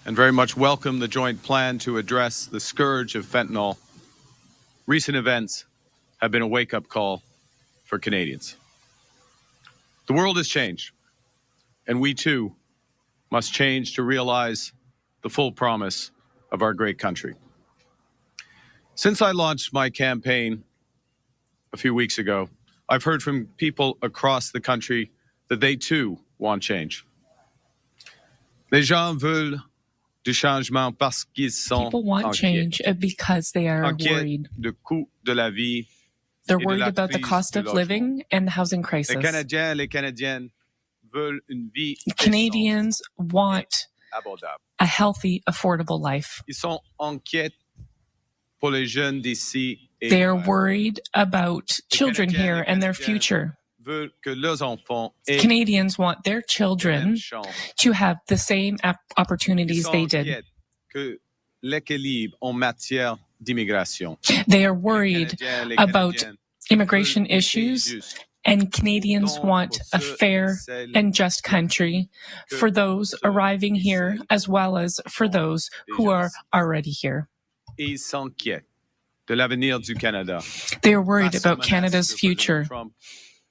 and very much welcome the joint plan to address the scourge of fentanyl. Recent events have been a wake-up call for Canadians. The world has changed, and we too must change to realize the full promise of our great country. Since I launched my campaign a few weeks ago, I've heard from people across the country that they too want change. Les gens veulent du changement parce qu'ils sont People want inquiets. change because they are Inquiets worried. du coût de la vie. They're et de worried la about the crise cost du of logement. living and the housing Les crisis. Canadiens, les Canadiennes veulent une vie Canadians want abordable. a healthy, affordable life. Ils sont inquiets pour les jeunes d'ici et They are loin. worried about children Canadiens, here les and their Canadiens future. veulent que leurs enfants aient Canadians want their les mêmes children chances. to have the same Ils opportunities sont they did. inquiets que l'équilibre en matière d'immigration. They are Les worried Canadiens, les about Canadiennes immigration veulent un pays issues, juste. and Canadians want a fair and just country for those arriving here as well as for those who are already here. Et ils s'inquiètent de l'avenir du Canada. They are worried Face aux about menaces Canada's de Président future, Trump,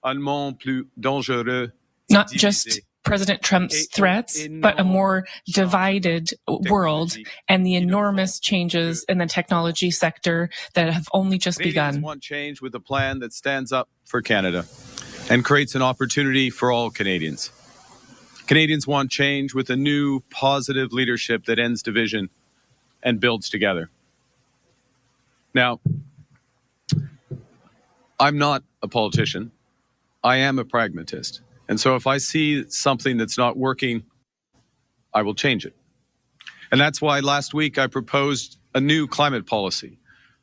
un monde plus dangereux, not divisé, just President Trump's threats, but a more divided world and the enormous changes in the technology sector that have only just Canadians begun. want change with a plan that stands up for Canada and creates an opportunity for all Canadians. Canadians want change with a new positive leadership that ends division and builds together. Now, I'm not a politician. I am a pragmatist. And so if I see something that's not working, I will change it. And that's why last week I proposed a new climate policy,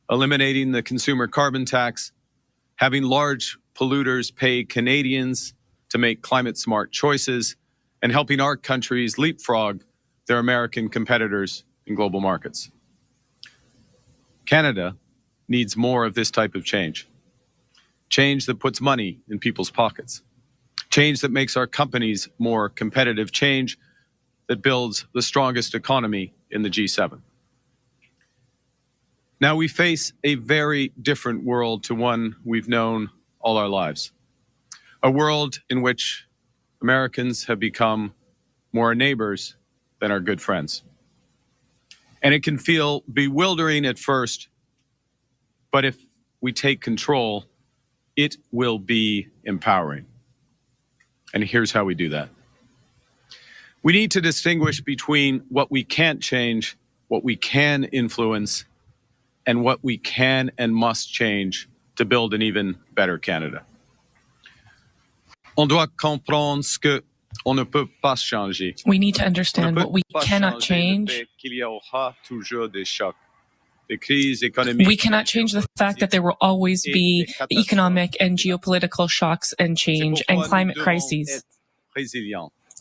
eliminating the consumer carbon tax, having large polluters pay Canadians to make climate smart choices, and helping our countries leapfrog their American competitors in global markets. Canada needs more of this type of change. Change that puts money in people's pockets. Change that makes our companies more competitive. Change that builds the strongest economy in the G7. Now we face a very different world to one we've known all our lives. A world in which Americans have become more our neighbors than our good friends. And it can feel bewildering at first, but if we take control, it will be empowering. And here's how we do that. We need to distinguish between what we can't change, what we can influence, and what we can and must change to build an even better Canada. On doit comprendre ce que on ne peut pas changer. We need to understand what we cannot change. We cannot change the fact that there will always be economic and geopolitical shocks and change and climate crises.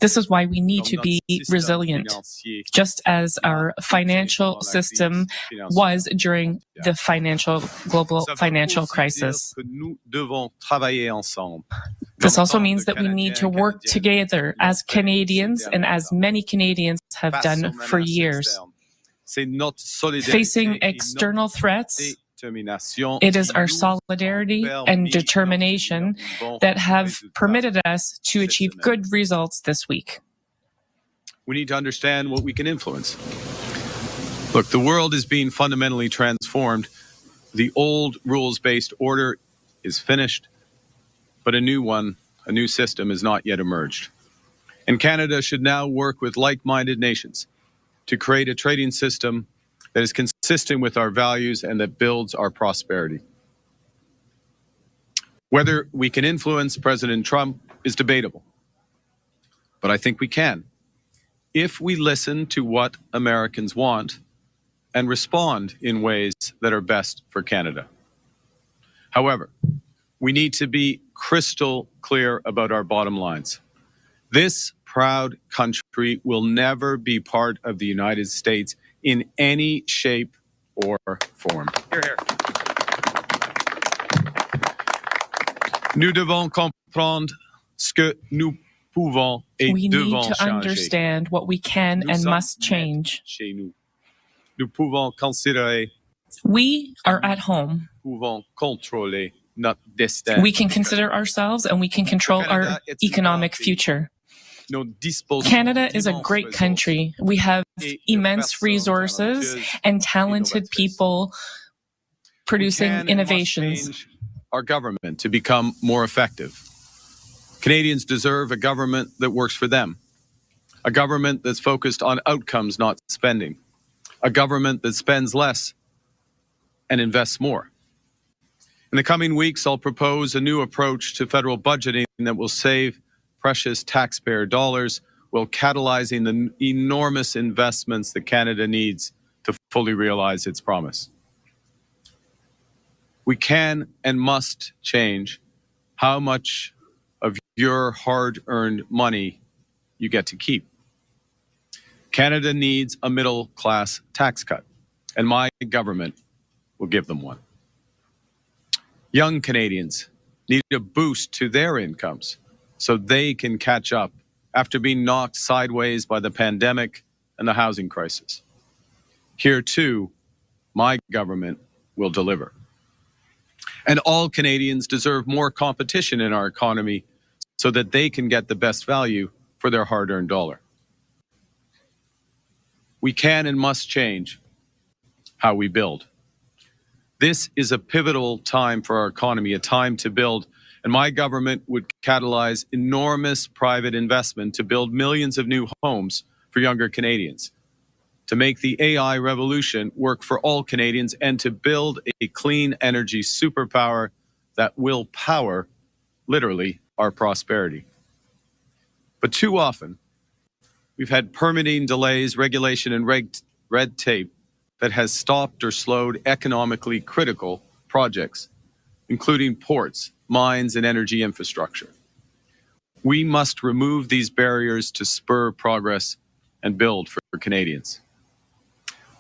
This is why we need to be resilient, just as our financial system was during the global financial crisis. This also means that we need to work together as Canadians and as many Canadians have done for years. Facing external threats, it is our solidarity and determination that have permitted us to achieve good results this week. We need to understand what we can influence. Look, the world is being fundamentally transformed. The old rules-based order is finished, but a new one, a new system has not yet emerged. And Canada should now work with like-minded nations to create a trading system that is consistent with our values and that builds our prosperity. Whether we can influence President Trump is debatable, but I think we can if we listen to what Americans want and respond in ways that are best for Canada. However, we need to be crystal clear about our bottom lines. This proud country will never be part of the United States in any shape or form. Hear, hear. Nous devons comprendre ce que nous pouvons et we devons need to changer. understand what we can and must change. Chez nous. Nous pouvons considérer. We are at home. Pouvons contrôler notre destin. We can consider ourselves and we can control our economic future. Canada is a great country. We have immense resources and talented people producing innovations. Our government to become more effective. Canadians deserve a government that works for them. A government that's focused on outcomes, not spending. A government that spends less and invests more. In the coming weeks, I'll propose a new approach to federal budgeting that will save precious taxpayer dollars while catalyzing the enormous investments that Canada needs to fully realize its promise. We can and must change how much of your hard-earned money you get to keep. Canada needs a middle-class tax cut, and my government will give them one. Young Canadians need a boost to their incomes so they can catch up after being knocked sideways by the pandemic and the housing crisis. Here, too, my government will deliver. And all Canadians deserve more competition in our economy so that they can get the best value for their hard-earned dollar. We can and must change how we build. This is a pivotal time for our economy, a time to build, and my government would catalyze enormous private investment to build millions of new homes for younger Canadians, to make the AI revolution work for all Canadians, and to build a clean energy superpower that will power, literally, our prosperity. But too often, we've had permitting delays, regulation, and red tape that has stopped or slowed economically critical projects, including ports, mines, and energy infrastructure. We must remove these barriers to spur progress and build for Canadians.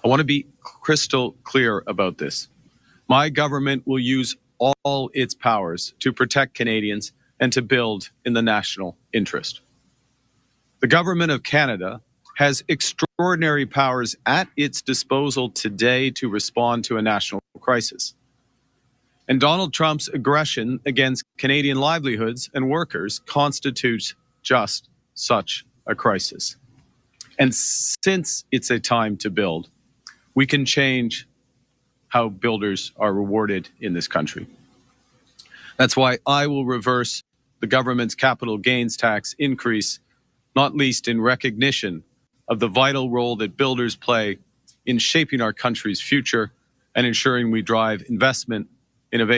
I want to be crystal clear about this. My government will use all its powers to protect Canadians and to build in the national interest. The Government of Canada has extraordinary powers at its disposal today to respond to a national crisis. And Donald Trump's aggression against Canadian livelihoods and workers constitutes just such a crisis. And since it's a time to build, we can change how builders are rewarded in this country. That's why I will reverse the government's capital gains tax increase, not least in recognition of the vital role that builders play in shaping our country's future and ensuring we drive investment, innovation,